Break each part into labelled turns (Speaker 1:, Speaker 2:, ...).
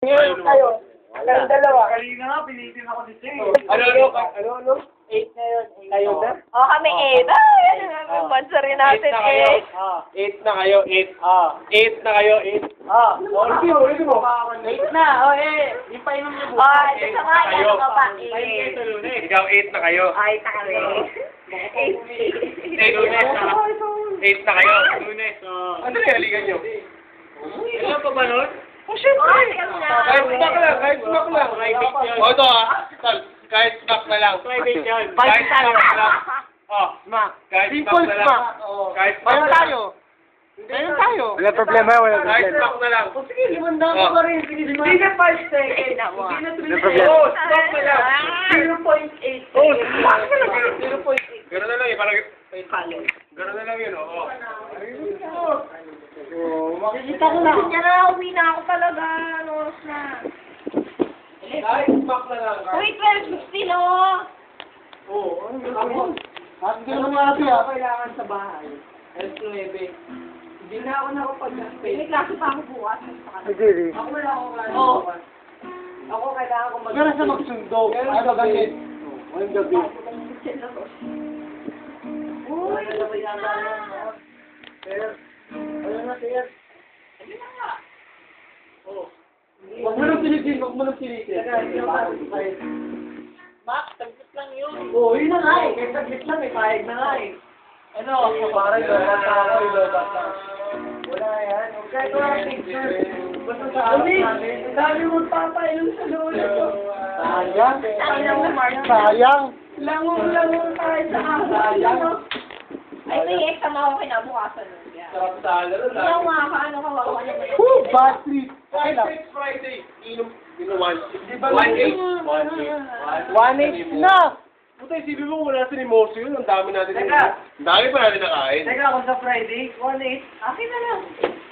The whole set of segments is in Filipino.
Speaker 1: Ngayon kayo. Kayong dalawa.
Speaker 2: Kanina nga, pinitin ako ni Jay.
Speaker 1: Ano?
Speaker 3: 8 na yun.
Speaker 1: Kayo na?
Speaker 4: Oh, kami 8. Ay, ano namin, sponsor rin natin 8.
Speaker 1: 8 na kayo, 8. 8 na kayo, 8. Ulitin mo.
Speaker 3: 8 na, oh eh. Yung painom niyo bukas.
Speaker 4: Oh, ito sa mga ano ka pa, 8.
Speaker 1: Ikaw, 8 na kayo.
Speaker 4: Ay, ta kami.
Speaker 1: 8 na kayo. Lunes. Ano na haligan nyo?
Speaker 2: Ilan pa ba nun?
Speaker 1: Oh, syempre.
Speaker 4: Oh, ikaw na.
Speaker 1: Kahit smack lang, kahit smack lang. O, ito Tol, kahit smack na lang.
Speaker 2: Private yan.
Speaker 1: Kahit smack na lang. Oh,
Speaker 3: Smack.
Speaker 1: kahit
Speaker 3: Simple
Speaker 1: smack na lang.
Speaker 3: smack.
Speaker 1: Kahit smack
Speaker 3: Mayroon
Speaker 1: na lang.
Speaker 3: tayo. Mayroon tayo.
Speaker 1: Wala problema, wala problema. Kahit smack na lang.
Speaker 3: Sige, 500 pa rin. Sige,
Speaker 2: Hindi na 5 seconds.
Speaker 4: Ay, naku.
Speaker 2: Hindi na 3
Speaker 1: Wala
Speaker 2: seconds.
Speaker 1: problema.
Speaker 2: Oh, stop na lang. 0.8.
Speaker 1: Oh, smack na lang.
Speaker 2: 0.8.
Speaker 1: Gano'n na lang eh, parang... Gano'n na lang yun, oo.
Speaker 3: Makikita ko na.
Speaker 4: Yan na, uwi na ako talaga. Ano oras na?
Speaker 1: Kahit smack na lang.
Speaker 4: Uy, 12:16 oh.
Speaker 1: Oo,
Speaker 3: Hindi naman natin ah.
Speaker 2: Kailangan sa bahay. S9. Hindi na ako nakapag-stay.
Speaker 4: May klase pa ako bukas.
Speaker 3: Sige.
Speaker 2: Ako wala akong kaya.
Speaker 4: Oo.
Speaker 2: Ako kailangan ko
Speaker 3: Pero sa magsundo. Ano ganit? Ngayong gabi.
Speaker 4: Uy,
Speaker 3: Ano na, sir? Huwag mo nang pilitin, huwag mo nang pilitin.
Speaker 4: Max, tagpit lang yun.
Speaker 3: Oo, yun na nga eh. Kaya saglit lang eh, pahig na nga eh.
Speaker 2: Ano? Parang lobat ako, lobat ako. Wala yan. Kahit wala picture. Basta sa amin. Ang dami mong papainom sa loob ko.
Speaker 3: Sayang.
Speaker 4: Sayang.
Speaker 3: Sayang.
Speaker 2: Langon tayo sa sayang.
Speaker 4: Ay, may exam ako kinabukasan nun.
Speaker 1: Sarap sa alaro
Speaker 4: Hindi ako makakaano kawawa naman.
Speaker 3: Woo! Bad trip. Okay lang.
Speaker 1: Next Friday, inom 1.
Speaker 2: Di ba
Speaker 1: 1-8.
Speaker 3: 1-8 na.
Speaker 1: Puta, isipin mo wala sa Mimoso yun. Ang dami natin.
Speaker 2: Teka.
Speaker 1: Ang dami pa natin nakain.
Speaker 2: Teka, kung sa Friday, 1.8.
Speaker 4: Akin na lang.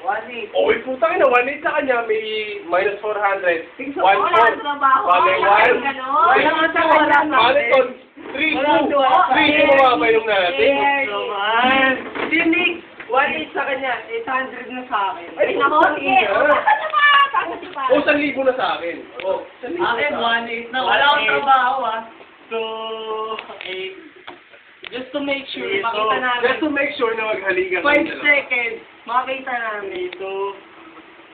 Speaker 2: 1.8.
Speaker 1: Oh, puta ka na. 1-8 sa kanya. May minus 400.
Speaker 4: Tingso ko, wala ang trabaho.
Speaker 1: Bale,
Speaker 4: Ay,
Speaker 1: 1.
Speaker 4: ganon.
Speaker 2: Wala nga sa wala sa
Speaker 1: Bale,
Speaker 2: atin.
Speaker 1: ton. 3-2. 3-2 mapapainom natin.
Speaker 2: Naman. Si Nick, 1.8 sa kanya, 800 na sa akin.
Speaker 4: Ay, nako, sige. O, basta na ba? Basta si pa.
Speaker 1: Oh, 1,000 na sa akin. Oh, 1,000
Speaker 2: Akin,
Speaker 1: sa akin.
Speaker 2: 1.8 na. Wala akong trabaho ah. So, 8. Just to make sure, makita namin.
Speaker 1: Just to make sure na maghalikan
Speaker 2: 5 seconds, makita namin. So,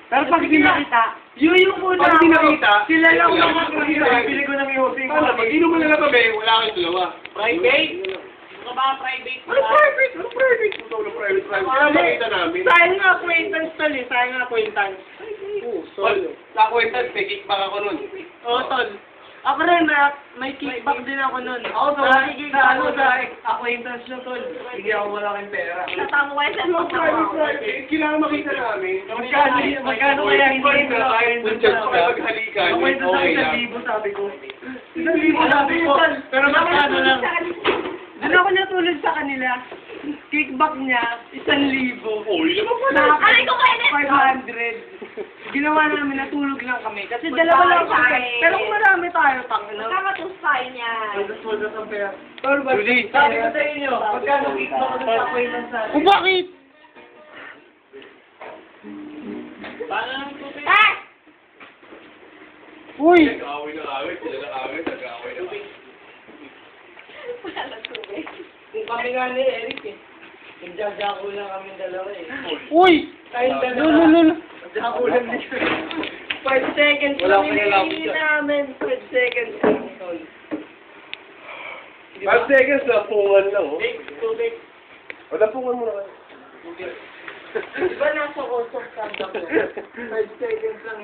Speaker 3: Pero pag di nakita,
Speaker 2: yung muna
Speaker 1: Pag di nakita,
Speaker 2: sila lang
Speaker 1: sila
Speaker 2: mga
Speaker 1: lang.
Speaker 2: nakita. Bili ko ng music.
Speaker 1: Paano? Pag inom mo na lang kami, wala kang dalawa.
Speaker 2: Private? Ano ba private?
Speaker 1: Ano private? Ano private? Ito na private. Kaya makita namin.
Speaker 2: Sayang nga acquaintance tol eh. Sayang nga acquaintance.
Speaker 1: Tol, sa acquaintance, may kickback ako nun.
Speaker 2: Oo, tol. Ako rin, may kickback din ako nun. Ako sa acquaintance nyo, tol. Hindi ako wala kang pera.
Speaker 4: Natanguwesan mo pa.
Speaker 1: Kailangan makita namin.
Speaker 2: Magkano kaya hindi
Speaker 1: Pwede na kahit nandiyan sa may maghalikan.
Speaker 2: Kwento sa
Speaker 1: Okay lang.
Speaker 2: 1,000 sabi ko. 1,000 sabi ko. Pero magkano lang. Doon ako natulog sa kanila. Kickback niya, 1,000.
Speaker 1: Oh, yun naman pala.
Speaker 4: Aray ko kayo
Speaker 2: 500. Ginawa namin, natulog lang kami. Kasi dalawa lang kami. Pero kung marami tayo, tangina.
Speaker 4: Kamatus tayo niyan.
Speaker 2: Magdas ang pera. Tol,
Speaker 1: Judy.
Speaker 2: sabi ko sa inyo, magkano kickback ko sa acquaintance natin?
Speaker 3: kung bakit?
Speaker 4: Ah!
Speaker 3: Uy!
Speaker 1: Nag-away na away, sila nag-away, nag-away na away.
Speaker 4: Wala lang tubig.
Speaker 2: Kung kami nga ni Eric eh. Nagjajago lang kami dalawa eh.
Speaker 3: Uy!
Speaker 2: Kayong dalawa.
Speaker 3: Lululul.
Speaker 2: Nagjago lang din. 5 seconds
Speaker 1: Wala
Speaker 2: lang
Speaker 1: akong nalapit
Speaker 2: hinihingi
Speaker 1: dyan.
Speaker 2: namin. 5 seconds lang.
Speaker 1: 5 seconds na, pungan lang, oh.
Speaker 2: Tubig.
Speaker 1: Wala pungan mo na kayo.
Speaker 2: Di ba nasa kusok sa 5 seconds lang